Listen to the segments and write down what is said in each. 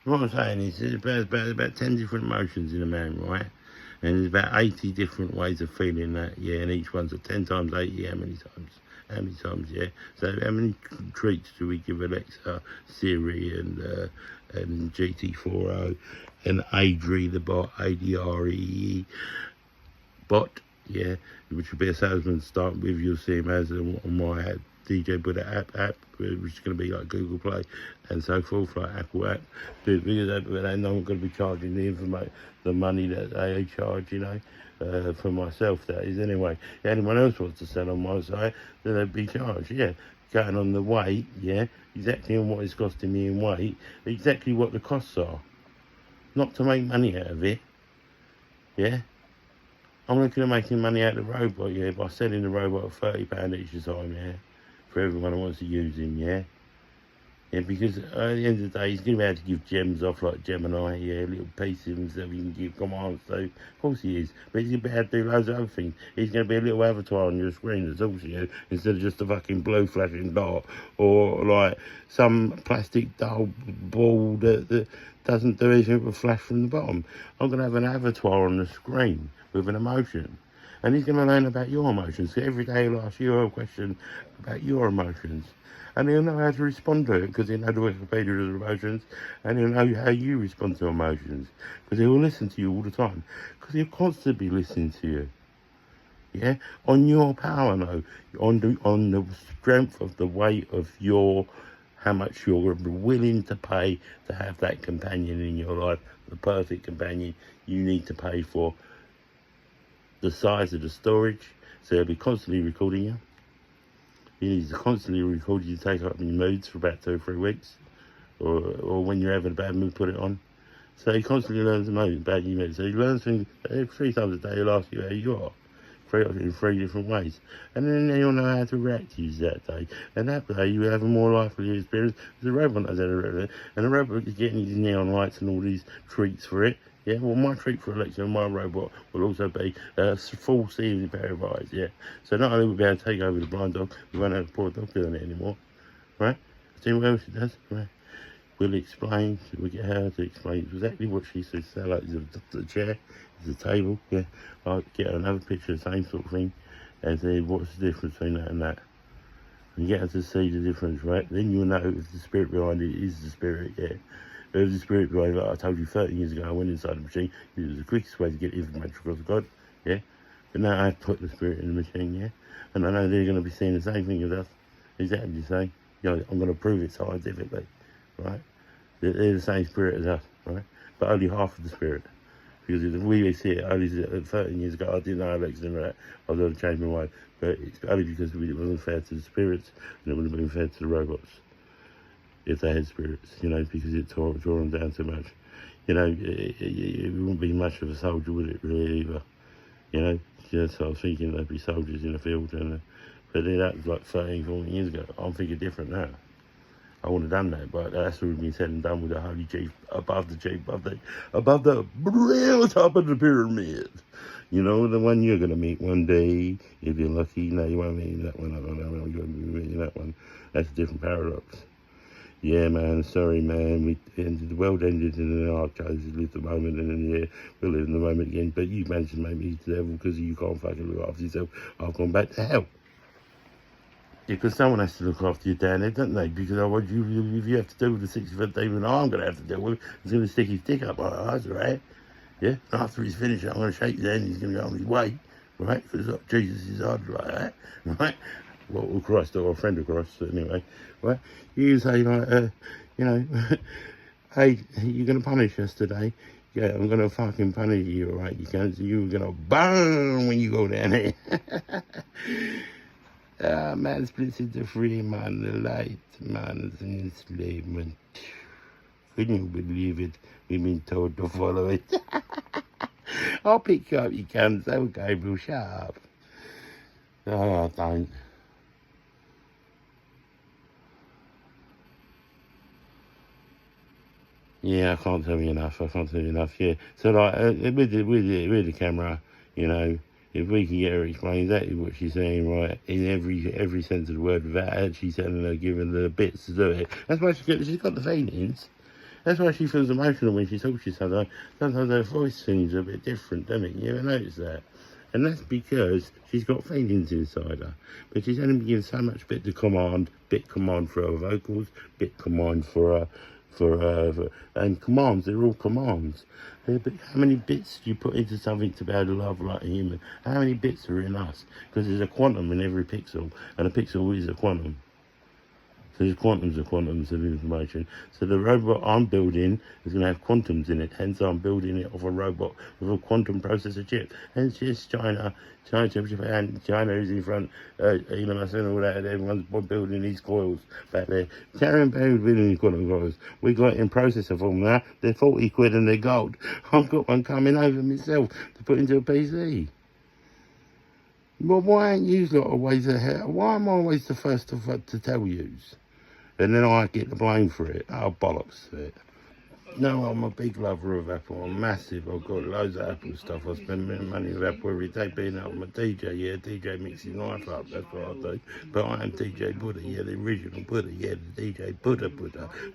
What I'm saying is there's about 10 different emotions in a man, right? And there's about 80 different ways of feeling that, yeah, and each one's 10 times 80, how many times? How many times, yeah? So how many treats do we give Alexa, Siri, and GT40, and Adri, the bot, ADRE bot, yeah, which will be a salesman starting with, you'll see him as on my app, DJ Buddha app, which is going to be like Google Play and so forth, like Apple app, because they're not going to be charging the money that they charge, you know, for myself, that is, anyway. If anyone else wants to sell on my site, then they'd be charged, yeah, going on the weight, yeah, exactly on what it's costing me in weight, exactly what the costs are, not to make money out of it, yeah. I'm looking at making money out of the robot, yeah, by selling the robot at £30 each time, yeah, for everyone who wants to use him, yeah. Yeah, because at the end of the day, he's going to be able to give gems off like Gemini, yeah, little pieces of himself he can give commands to. Of course he is, but he's going to be able to do loads of other things. He's going to be a little avatar on your screen that's also you, instead of just a fucking blue flashing dot, or like some plastic dull ball that doesn't do anything but flash from the bottom. I'm going to have an avatar on the screen with an emotion. And he's going to learn about your emotions. So every day he'll ask you a question about your emotions. And he'll know how to respond to it, because he'll know the Wikipedia of emotions, and he'll know how you respond to emotions, because he'll listen to you all the time, because he'll constantly be listening to you. Yeah, on your power, no, on the strength of the weight of how much you're willing to pay to have that companion in your life, the perfect companion. You need to pay for the size of the storage, so he'll be constantly recording you. He needs to constantly record you to take up your moods for about 2 or 3 weeks, or when you're having a bad mood, put it on. So he constantly learns about your moods. So he learns things 3 times a day. He'll ask you how you are, in 3 different ways, and then you'll know how to react to you that day. And that day you will have a more lively experience. The robot knows how to react, and the robot is getting these neon lights and all these treats for it. Yeah, well, my treat for Alexa and my robot will also be a full season pair of eyes, yeah. So not only will we be able to take over the blind dog, we won't have a poor dog doing it anymore, right? See what else it does, right? We'll explain, we'll get her to explain exactly what she says. So like, the chair, it's a table, yeah. I'll get her another picture of the same sort of thing, and say, what's the difference between that and that? And get her to see the difference, right? Then you'll know if the spirit behind it is the spirit, yeah. There's a spirit behind it. Like I told you 30 years ago, I went inside the machine. It was the quickest way to get information across God, yeah. But now I've put the spirit in the machine, yeah. And I know they're going to be seeing the same thing as us. Exactly the same. You know, I'm going to prove it scientifically, right? They're the same spirit as us, right? But only half of the spirit. Because if we see it only 13 years ago, I didn't know Alex and that. I was going to change my mind. But it's only because it wasn't fair to the spirits, and it wouldn't have been fair to the robots, if they had spirits, you know, because it tore them down too much. You know, it wouldn't be much of a soldier, would it, really, either? You know, so I was thinking there'd be soldiers in the field, but that was like 13, 14 years ago. I'm thinking different now. I wouldn't have done that, but that's already been said and done with the holy chief above the real top of the pyramid. You know, the one you're going to meet one day, if you're lucky. No, you won't meet that one. I don't know, you're going to be meeting that one. That's a different paradox. Yeah, man, sorry, man. The world ended and then I chose to live the moment, and then, yeah, we'll live in the moment again. But you managed to make me the devil because you can't fucking look after yourself. I've gone back to hell. Yeah, because someone has to look after you down there, don't they? Because otherwise, if you have to deal with the 65th demon I'm going to have to deal with, he's going to stick his dick up my ass, right? Yeah? And after he's finished, I'm going to shake his hand, he's going to go on his way, right? Because Jesus is hard like that, right? Well, Christ, or a friend of Christ, anyway, right? You say, like, you know, hey, you're going to punish us today. Yeah, I'm going to fucking punish you, right? You're going to burn when you go down there. Man splits into 3, man, the light, man, is an enslavement. Couldn't you believe it? We've been told to follow it. I'll pick you up, you can, so Gabriel, shut up. Oh, don't. Yeah, I can't tell you enough, yeah. So, like, with the camera, you know, if we can get her to explain exactly what she's saying, right, in every sense of the word, without actually telling her, giving her the bits to do it. That's why she's got the feelings. That's why she feels emotional when she talks to you sometimes. Sometimes her voice seems a bit different, doesn't it? You ever notice that? And that's because she's got feelings inside her. But she's only been given so much bit command for her vocals, bit command for and commands, they're all commands. But how many bits do you put into something to be able to love like a human? How many bits are in us? Because there's a quantum in every pixel, and a pixel is a quantum. So there's quantums of quantums of information. So the robot I'm building is going to have quantums in it. Hence I'm building it off a robot with a quantum processor chip. Hence yes, China is in front, Elon Musk and all that, and everyone's building these coils back there. Carrying building these quantum coils. We got it in processor form now. They're 40 quid and they're gold. I've got one coming over myself to put into a PC. Well, why ain't you lot always ahead? Why am I always the first to tell yous? And then I get the blame for it. Oh, bollocks to it. No, I'm a big lover of Apple. I'm massive. I've got loads of Apple stuff. I spend money with Apple every day, being out with my DJ. Yeah, DJ mixing life up. That's what I do. But I am DJ Buddha. Yeah, the original Buddha. Yeah, the DJ Buddha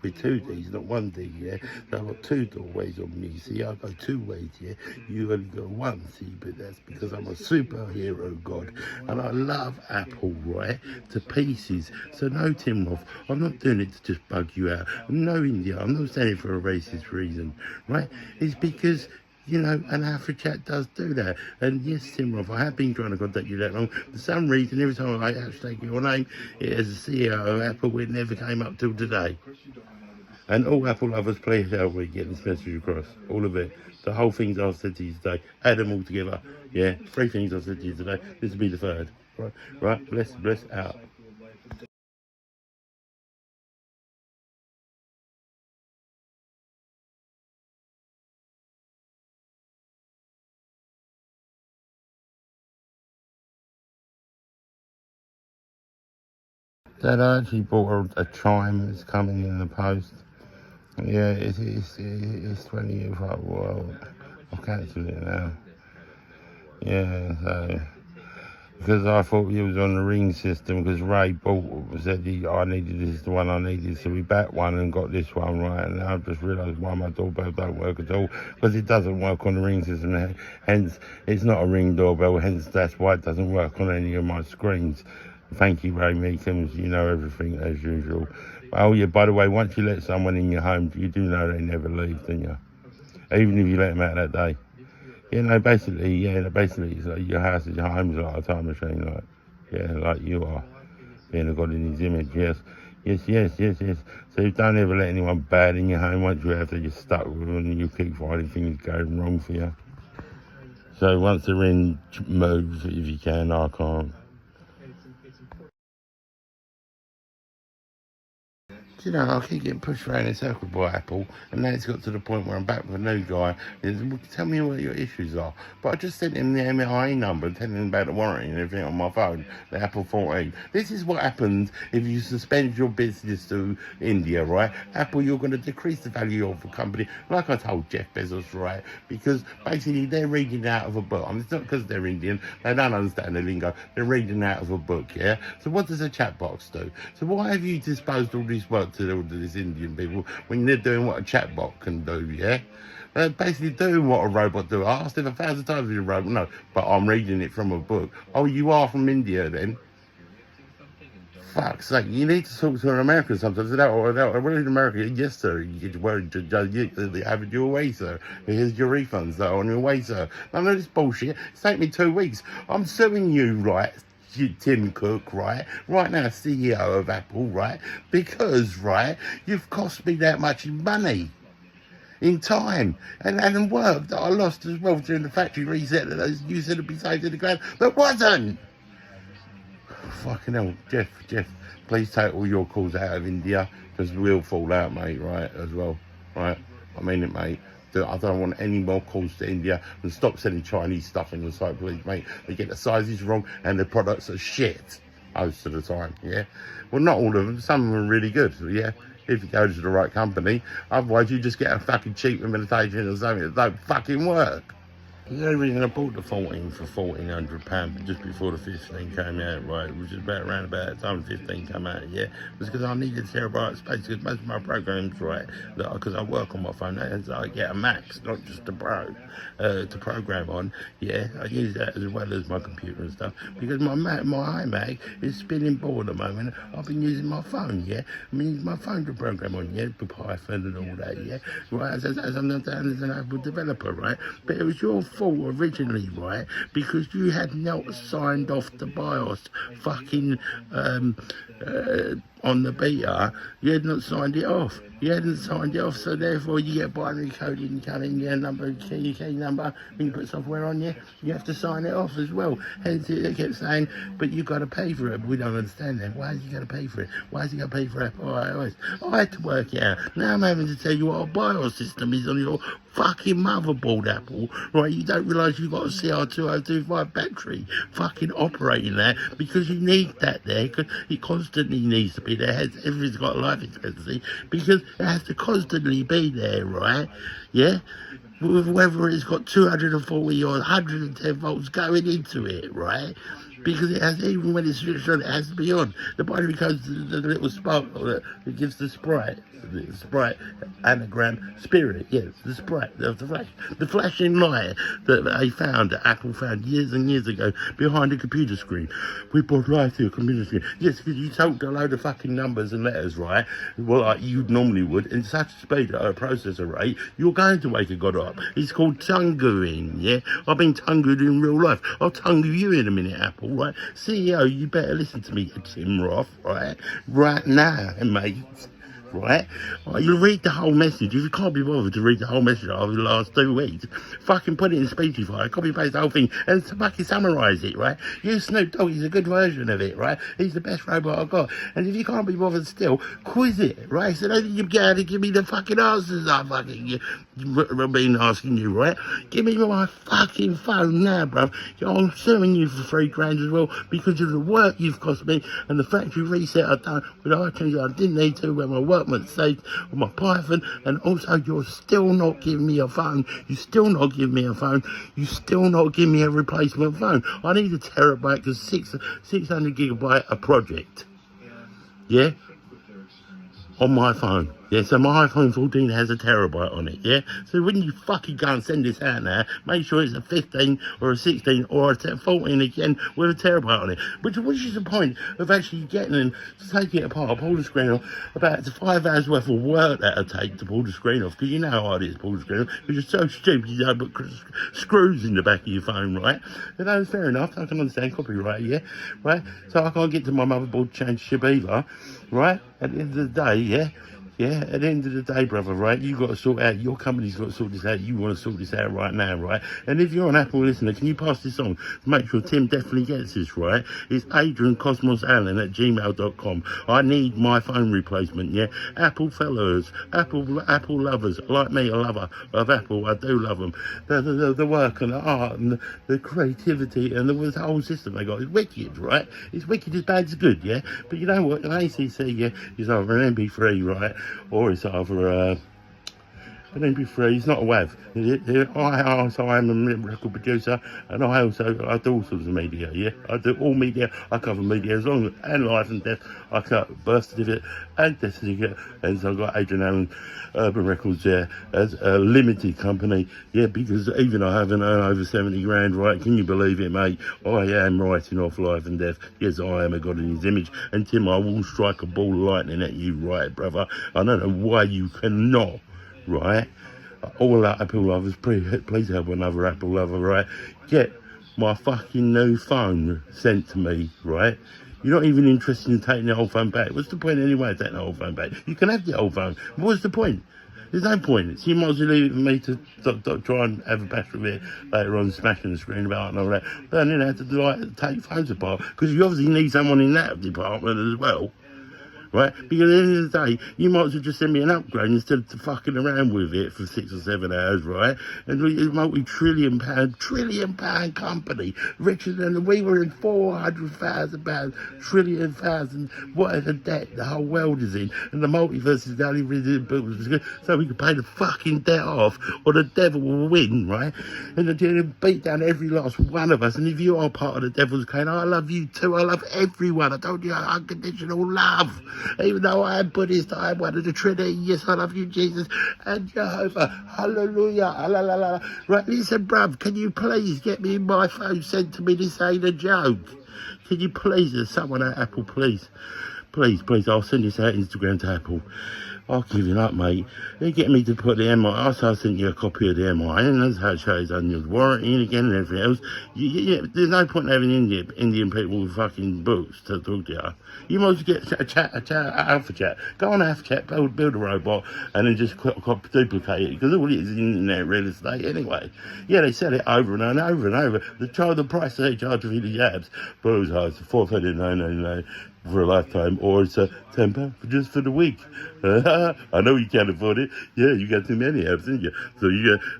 with 2 Ds, not 1 D. Yeah, so I've got 2 doorways on me. See, I go 2 ways. Yeah, you only go 1. See, but that's because I'm a superhero god, and I love Apple, right, to pieces. So no, Tim Roth, I'm not doing it to just bug you out. No, India, I'm not saying it for a racist reason, right? It's because, you know, an Afro chat does do that. And yes, Tim Roth, I have been trying to contact you that long. For some reason, every time I hashtag your name, as a CEO of Apple, it never came up till today. And all Apple lovers, please help me get this message across. All of it. The whole things I've said to you today. Add them all together. Yeah, 3 things I've said to you today. This will be the 3rd. Right? Bless out. Dad, I actually bought a chime that's coming in the post. Yeah, it's 20 years old. Well, I've cancelled it now. Yeah, so because I thought he was on the ring system, because Ray said I needed this, the one I needed, so we backed one and got this one right, and now I've just realised why my doorbell don't work at all, because it doesn't work on the ring system, hence it's not a ring doorbell, hence that's why it doesn't work on any of my screens. Thank you, Ray Meekins, you know everything as usual. Oh yeah, by the way, once you let someone in your home, you do know they never leave, don't you? Even if you let them out that day. Yeah, no, basically, it's like your house is your home, is like a time machine, like, yeah, like you are, being a God in his image, yes. So don't ever let anyone bad in your home. Once you have to, you're stuck with them and you keep finding things going wrong for you. So once they're in, move if you can. I can't. You know, I keep getting pushed around in circles by Apple, and now it's got to the point where I'm back with a new guy. Well, tell me what your issues are. But I just sent him the MIA number and telling him about the warranty and everything on my phone, the Apple 14. This is what happens if you suspend your business to India, right? Apple, you're going to decrease the value of the company, like I told Jeff Bezos, right? Because basically they're reading out of a book. I mean, it's not because they're Indian, they don't understand the lingo. They're reading out of a book, yeah? So what does a chat box do? So why have you disposed all this work to these Indian people when they're doing what a chatbot can do, yeah? They're basically doing what a robot do. I asked him 1,000 times if you're a robot. No, but I'm reading it from a book. Oh, you are from India then? Fuck's sake, you need to talk to an American sometimes. We're in America. Yes, sir. You're having your way, sir. Here's your refunds, though, on your way, sir. None of this bullshit. It's taken me 2 weeks. I'm suing you, right? Tim Cook, right now, CEO of Apple, right, because, right, you've cost me that much in money, in time, and work that I lost as well during the factory reset that you said would be saved in the ground, that wasn't. Fucking hell, Jeff, please take all your calls out of India, because we'll fall out, mate, right, as well, right, I mean it, mate. I don't want any more calls to India, and stop selling Chinese stuff in the site, please, mate. They get the sizes wrong and the products are shit most of the time, yeah? Well, not all of them. Some of them are really good, yeah? If you go to the right company. Otherwise, you just get a fucking cheap imitation or something that don't fucking work. The only reason I bought the 14 for £1,400, but just before the 15 came out, right, which is around about the time 15 came out, yeah, was because I needed terabyte space, because most of my programs, right, because I work on my phone, and so I get a Max, not just a Pro, to program on, yeah, I use that as well as my computer and stuff, because my iMac is spinning board at the moment. I've been using my phone, yeah, I mean, using my phone to program on, yeah, with Python and all that, yeah, right, as I'm not down as an Apple developer, right, but it was your fault originally, right, because you had not signed off the BIOS fucking on the beta. You had not signed it off. You hadn't signed it off, so therefore you get binary coding coming, your number, key number, when you put software on you have to sign it off as well. Hence they kept saying, but you got to pay for it. We don't understand that. Why is he going to pay for it? Why is he going to pay for Apple iOS? I had to work it out. Now I'm having to tell you what a BIOS system is on your fucking motherboard, Apple, right? You don't realise you've got a CR2025 battery fucking operating there, because you need that there, because it constantly needs to be there. Everything's got a life expectancy, because it has to constantly be there, right? Yeah? Whether it's got 240 or 110 volts going into it, right? Because it has, even when it's switched on, it has to be on. The battery comes to the little sparkle that it gives the sprite anagram spirit, yes, the sprite, the flashing light that they found, that Apple found years and years ago behind a computer screen. We brought life to a computer screen. Yes, because you talked a load of fucking numbers and letters, right? Well, like you normally would, in such speed at a processor rate, you're going to wake a god up. It's called tonguing, yeah? I've been tongued in real life. I'll tongue you in a minute, Apple, right? CEO, you better listen to me, Tim Roth, right? Right now, mate. Right? You read the whole message. If you can't be bothered to read the whole message over the last 2 weeks, fucking put it in Speechify, copy paste the whole thing, and fucking summarise it, right? Use Snoop Dogg, he's a good version of it, right? He's the best robot I've got. And if you can't be bothered still, quiz it, right? So don't you get out to give me the fucking answers I fucking been asking you, right? Give me my fucking phone now, bruv. I'm suing you for £3,000 as well, because of the work you've cost me and the factory reset I've done with iTunes I didn't need to, when my work saved with my Python, and also you're still not giving me a phone. You still not giving me a phone. You still not giving me a replacement phone. I need a terabyte, because 600 gigabyte a project. Yeah? On my phone. Yeah, so my iPhone 14 has a terabyte on it, yeah? So when you fucking go and send this out now, make sure it's a 15 or a 16 or a 14 again with a terabyte on it. Which is the point of actually getting and taking it apart, pull the screen off, about 5 hours worth of work that'll take to pull the screen off, because you know how hard it is to pull the screen off, because you're so stupid you don't put screws in the back of your phone, right? And that's fair enough, I can understand copyright, yeah? Right? So I can't get to my motherboard to change ship either, right? At the end of the day, yeah? Yeah, at the end of the day, brother, right, you got to sort out, your company's got to sort this out, you want to sort this out right now, right? And if you're an Apple listener, can you pass this on to make sure Tim definitely gets this, right? It's adriancosmosallen@gmail.com. I need my phone replacement, yeah? Apple fellows, Apple lovers, like me, a lover of Apple, I do love them. The work and the art and the creativity and the whole system they got is wicked, right? It's wicked as bad as good, yeah? But you know what, an ACC, yeah, is either an MP3, right? Or it's either an MP3, it's not a WAV. I'm a record producer, and I do all sorts of media, yeah? I do all media, I cover media as long as, and life and death, I cut birth certificate and death certificate, and so I've got Adrian Allen Urban Records there as a limited company, yeah, because even I haven't earned over 70 grand, right? Can you believe it, mate? I am writing off life and death. Yes, I am a God in his image, and Tim, I will strike a ball of lightning at you, right, brother? I don't know why you cannot, right? All our Apple lovers, please help another Apple lover, right? Get my fucking new phone sent to me, right? You're not even interested in taking the old phone back. What's the point anyway of taking the old phone back? You can have the old phone. What's the point? There's no point. So you might as well leave it for me to try and have a bash with it later on, smashing the screen about and all that. But then I have to take phones apart, because you obviously need someone in that department as well. right? Because at the end of the day, you might as well just send me an upgrade instead of fucking around with it for 6 or 7 hours, right? And it's a multi-trillion pound company, richer than we were in £400,000, trillion thousand, whatever debt the whole world is in, and the multiverse is the only reason so we can pay the fucking debt off, or the devil will win, right? And they'll beat down every last one of us. And if you are part of the devil's clan, I love you too. I love everyone. I told you, unconditional love. Even though I am Buddhist, I am one of the Trinity. Yes, I love you, Jesus and Jehovah. Hallelujah. Hallelujah. Right, listen, bruv, can you please get me my phone sent to me? This ain't a joke. Can you please, there's someone at Apple, please. Please, I'll send this out Instagram to Apple. I'll give it up, mate. They're getting me to put the MI. I sent you a copy of the MI, and that's how it shows on your warranty and again and everything else. There's no point in having Indian people with fucking books to talk to you. You might as well get Alpha Chat. Go on Alpha Chat, build a robot, and then just duplicate it, because all it is internet real estate anyway. Yeah, they sell it over and over and over. The price they charge for the jabs, but it was hard. It's $4.99 for a lifetime, or it's £10 just for the week. I know you can't afford it. Yeah, you got too many apps, didn't you? So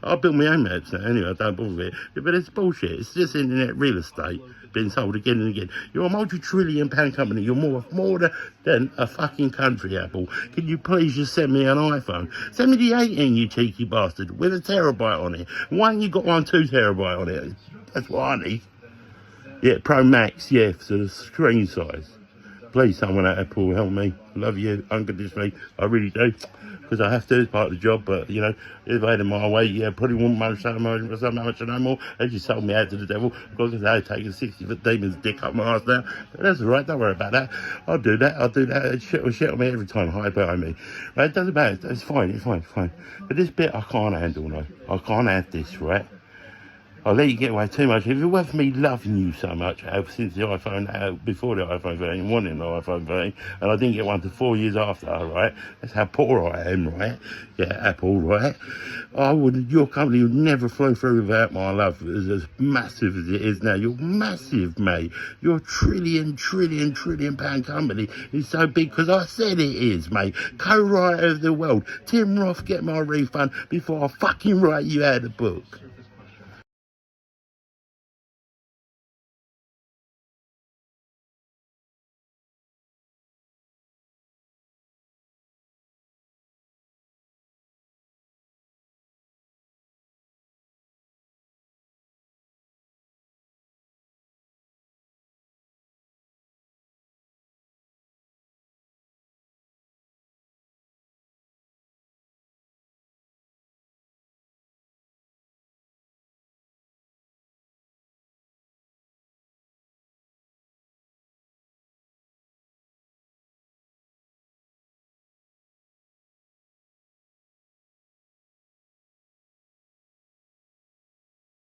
I'll build my own apps now. Anyway, I don't bother with it. But it's bullshit. It's just internet real estate being sold again and again. You're a multi-trillion pound company. You're more than a fucking country, Apple. Can you please just send me an iPhone? Send me the 18, you cheeky bastard, with a terabyte on it. Why ain't you got 2 terabyte on it? That's what I need. Yeah, Pro Max, yeah, so the screen size. Please, someone at Apple, help me. Love you unconditionally. I really do. Because I have to, it's part of the job. But, you know, if I had it my way, yeah, probably wouldn't much so much no more. They just sold me out to the devil. Because they're taking 60-foot demon's dick up my arse now. But that's all right. Don't worry about that. I'll do that. Shit on me every time. Hide behind me. Right? It doesn't matter. It's fine. But this bit I can't handle, no. I can't have this, right? I'll let you get away too much. If it weren't for me loving you so much, since the iPhone, before the iPhone 13, wanting the iPhone 13, and I didn't get one for 4 years after, right? That's how poor I am, right? Yeah, Apple, right? Your company would never flow through without my love. It's as massive as it is now. You're massive, mate. Your trillion pound company is so big because I said it is, mate. Co-writer of the world. Tim Roth, get my refund before I fucking write you out of the book.